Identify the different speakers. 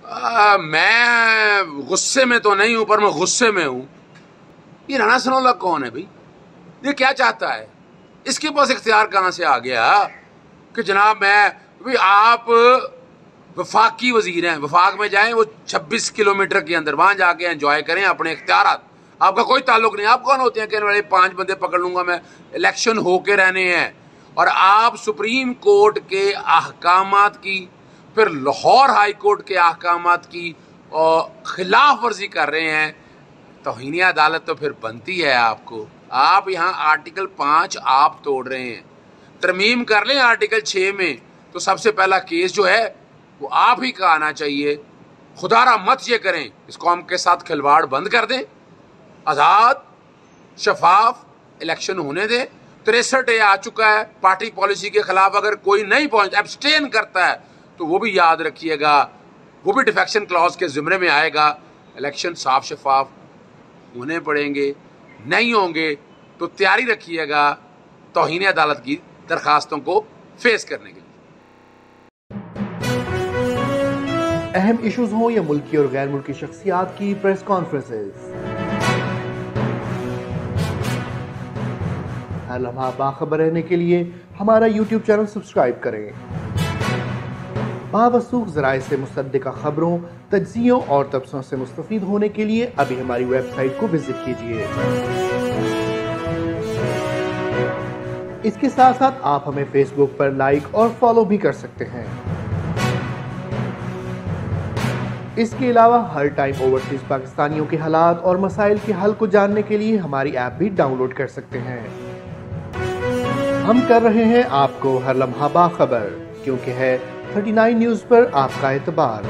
Speaker 1: मैं गुस्से में तो नहीं हूं, पर मैं गुस्से में हूं। ये राणा सनाउल्लाह कौन है भाई? ये क्या चाहता है? इसके पास इख्तियार कहां से आ गया कि जनाब भाई आप वफाकी वजीर हैं, वफाक में जाएं, वो 26 किलोमीटर के अंदर, वहां जाके एंजॉय करें अपने इख्तियारात। आपका कोई ताल्लुक नहीं। आप कौन होते हैं कहने वाले 5 बंदे पकड़ लूंगा मैं? इलेक्शन होके रहने हैं। और आप सुप्रीम कोर्ट के अहकामात की, फिर लाहौर हाई कोर्ट के अहकामात की खिलाफ वर्जी कर रहे हैं। तौहीन अदालत तो फिर बनती है आपको। आप यहाँ आर्टिकल 5 आप तोड़ रहे हैं। तरमीम कर लें आर्टिकल 6 में, तो सबसे पहला केस जो है वो आप ही का आना चाहिए। खुदारा मत ये करें, इस कौम के साथ खिलवाड़ बंद कर दें, आज़ाद शफाफ इलेक्शन होने दें। 63 आ चुका है। पार्टी पॉलिसी के खिलाफ अगर कोई नहीं पहुंचता, एब्सटेन करता है, तो वो भी याद रखिएगा, वो भी डिफेक्शन क्लॉज के ज़िम्मे में आएगा। इलेक्शन साफ शफाफ होने पड़ेंगे। नहीं होंगे तो तैयारी रखिएगा तौहीन अदालत की दरखास्तों को फेस करने के लिए।
Speaker 2: अहम इश्यूज हों या मुल्की और गैर मुल्की शख्सियात की प्रेस कॉन्फ्रेंसेस, हर लम्हा बाखबर रहने के लिए हमारा YouTube चैनल सब्सक्राइब करें। बावसूख ज़राए से मुसद्दिक़ा खबरों, तज्ज़ियों और तबसरों से मुस्तफ़ीद होने के लिए अभी हमारी वेबसाइट को विजिट कीजिए। इसके साथ साथ आप हमें फेसबुक पर लाइक और फॉलो भी कर सकते हैं। इसके अलावा हर टाइम ओवरसीज पाकिस्तानियों के हालात और मसाइल के हल को जानने के लिए हमारी ऐप भी डाउनलोड कर सकते हैं। हम कर रहे हैं आपको हर लम्हा बाखबर, क्योंकि है 39 न्यूज़ पर आपका एतबार।